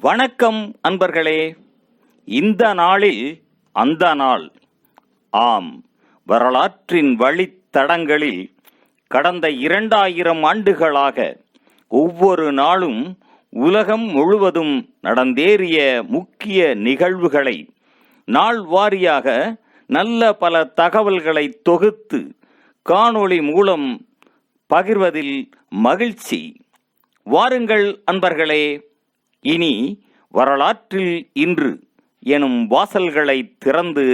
வணக்கம் அன்பர்களே. இந்த நாளில் அந்த நாள். ஆம், வரலாற்றின் வழித்தடங்களில் கடந்த 2000 ஆண்டுகளாக ஒவ்வொரு நாளும் உலகம் முழுவதும் நடந்தேறிய முக்கிய நிகழ்வுகளை நாள் வாரியாக நல்ல பல தகவல்களை தொகுத்து காணொளி மூலம் பகிர்வதில் மகிழ்ச்சி. வாருங்கள் அன்பர்களே, இனி வரலாற்றில் இன்று எனும் வாசல்களை திறந்து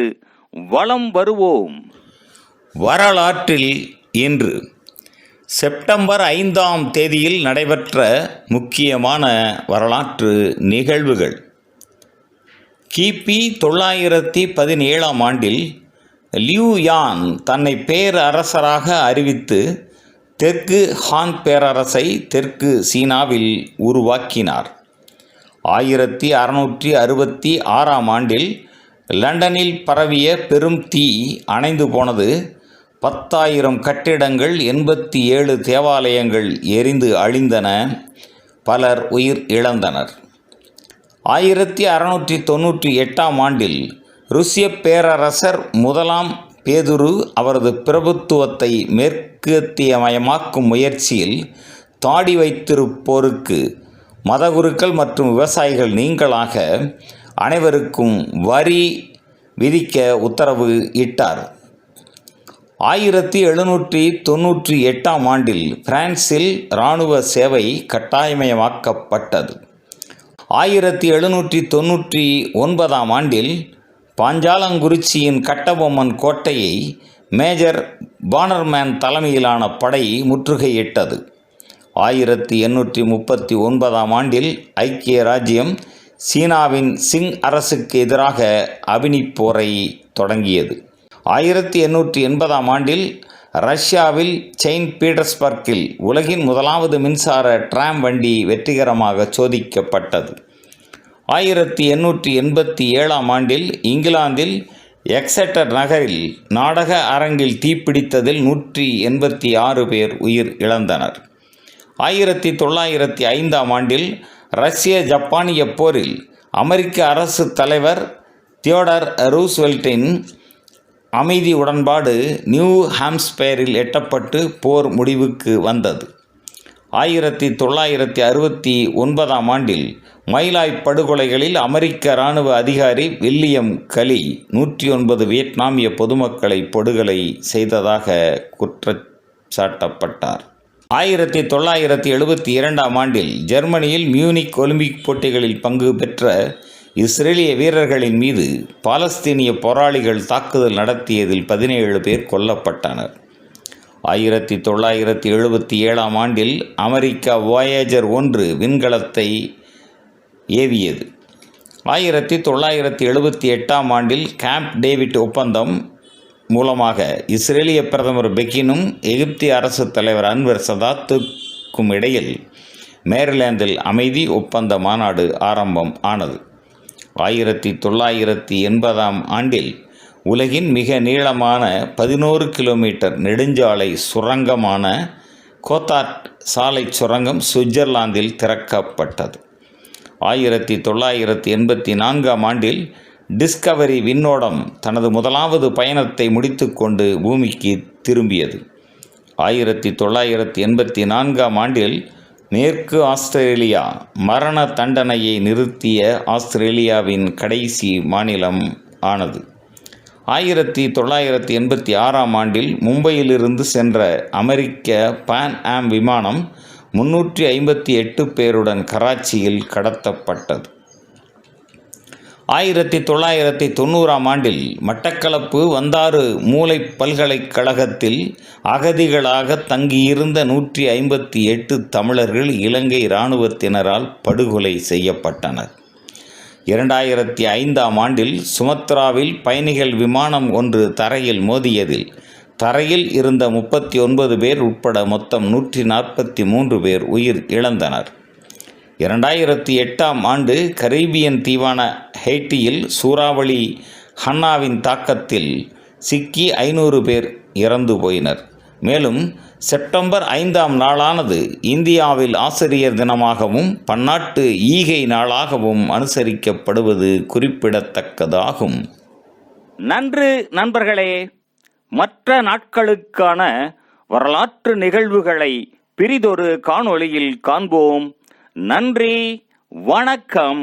வலம் வருவோம். வரலாற்றில் இன்று செப்டம்பர் 5ஆம் தேதியில் நடைபெற்ற முக்கியமான வரலாற்று நிகழ்வுகள். கிபி 917ஆம் ஆண்டில் லியூ யான் தன்னை பேரரசராக அறிவித்து தெற்கு ஹான் பேரரசை தெற்கு சீனாவில் உருவாக்கினார். 1666ஆம் ஆண்டில் லண்டனில் பரவிய பெரும் தீ அணைந்து போனது. 10,000 கட்டிடங்கள், 87 தேவாலயங்கள் எரிந்து அழிந்தன. பலர் உயிர் இழந்தனர். 1698ஆம் ஆண்டில் ருசிய பேரரசர் முதலாம் பேதுரு அவரது பிரபுத்துவத்தை மேற்கத்தியமயமாக்கும் முயற்சியில் தாடி வைத்திருப்போருக்கு மதகுருக்கள் மற்றும் விவசாயிகள் நீங்களாக அனைவருக்கும் வரி விதிக்க உத்தரவு இட்டார். 1798ஆம் ஆண்டில் பிரான்சில் இராணுவ சேவை கட்டாயமயமாக்கப்பட்டது. 1799ஆம் ஆண்டில் பாஞ்சாலங்குறிச்சியின் கட்டபொம்மன் கோட்டையை மேஜர் பானர்மேன் தலைமையிலான படை முற்றுகையிட்டது. 1839ஆம் ஆண்டில் ஐக்கிய ராஜ்யம் சீனாவின் சிங் அரசுக்கு எதிராக அபினிப் போரை தொடங்கியது. 1880ஆம் ஆண்டில் ரஷ்யாவில் செயின்ட் பீட்டர்ஸ்பர்க்கில் உலகின் முதலாவது மின்சார டிராம் வண்டி வெற்றிகரமாக சோதிக்கப்பட்டது. 1887ஆம் ஆண்டில் இங்கிலாந்தில் எக்ஸெட்டர் நகரில் நாடக அரங்கில் தீப்பிடித்ததில் 186 பேர் உயிர் இழந்தனர். 1905ஆம் ஆண்டில் ரஷ்ய ஜப்பானிய போரில் அமெரிக்க அரசு தலைவர் தியோடர் ரூஸ்வெல்ட்டின் அமைதி உடன்பாடு நியூ ஹாம்ஸ்பயரில் எட்டப்பட்டு போர் முடிவுக்கு வந்தது. 1969ஆம் ஆண்டில் மைலாய் படுகொலைகளில் அமெரிக்க இராணுவ அதிகாரி வில்லியம் கலி 109 வியட்நாமிய பொதுமக்களை படுகொலை செய்ததாக குற்றச்சாட்டப்பட்டார். 1972ஆம் ஆண்டில் ஜெர்மனியில் மியூனிக் ஒலிம்பிக் போட்டிகளில் பங்கு பெற்ற இஸ்ரேலிய வீரர்களின் மீது பாலஸ்தீனிய போராளிகள் தாக்குதல் நடத்தியதில் 17 பேர் கொல்லப்பட்டனர். 1977ஆம் ஆண்டில் அமெரிக்கா வாயேஜர் 1 விண்கலத்தை ஏவியது. 1978ஆம் ஆண்டில் கேம்ப் டேவிட் ஒப்பந்தம் மூலமாக இஸ்ரேலிய பிரதமர் பெகினும் எகிப்திய அரசு தலைவர் அன்வர் சதாத்துக்கும் இடையில் மேரிலாந்தில் அமைதி ஒப்பந்த மாநாடு ஆரம்பம் ஆனது. 1980ஆம் ஆண்டில் உலகின் மிக நீளமான 11 கிலோமீட்டர் நெடுஞ்சாலை சுரங்கமான கோத்தார்ட் சாலை சுரங்கம் சுவிட்சர்லாந்தில் திறக்கப்பட்டது. 1984ஆம் ஆண்டில் டிஸ்கவரி விண்ணோடம் தனது முதலாவது பயணத்தை முடித்துக்கொண்டு பூமிக்கு திரும்பியது. 1984ஆம் ஆண்டில் மேற்கு ஆஸ்திரேலியா மரண தண்டனையை நிறுத்திய ஆஸ்திரேலியாவின் கடைசி மாநிலம் ஆனது. 1986ஆம் ஆண்டில் மும்பையிலிருந்து சென்ற அமெரிக்க பான் ஆம் விமானம் 358 பேருடன் கராச்சியில் கடத்தப்பட்டது. 1990ஆம் ஆண்டில் மட்டக்களப்பு வந்தாறு மூலை பல்கலைக்கழகத்தில் அகதிகளாக தங்கியிருந்த 158 தமிழர்கள் இலங்கை இராணுவத்தினரால் படுகொலை செய்யப்பட்டனர். 2005ஆம் ஆண்டில் சுமத்ராவில் பயணிகள் விமானம் ஒன்று தரையில் மோதியதில் தரையில் இருந்த 39 பேர் உட்பட மொத்தம் 143 பேர் உயிர் இழந்தனர். 2008ஆம் ஆண்டு கரீபியன் தீவான ஹெய்ட்டியில் சூறாவளி ஹன்னாவின் தாக்கத்தில் சிக்கி 500 பேர் இறந்து போயினர். மேலும் செப்டம்பர் 5ஆம் நாளானது இந்தியாவில் ஆசிரியர் தினமாகவும் பன்னாட்டு ஈகை நாளாகவும் அனுசரிக்கப்படுவது குறிப்பிடத்தக்கதாகும். நன்று நண்பர்களே. மற்ற நாட்களுக்கான வரலாற்று நிகழ்வுகளை பிறிதொரு காணொளியில் காண்போம். நன்றி, வணக்கம்.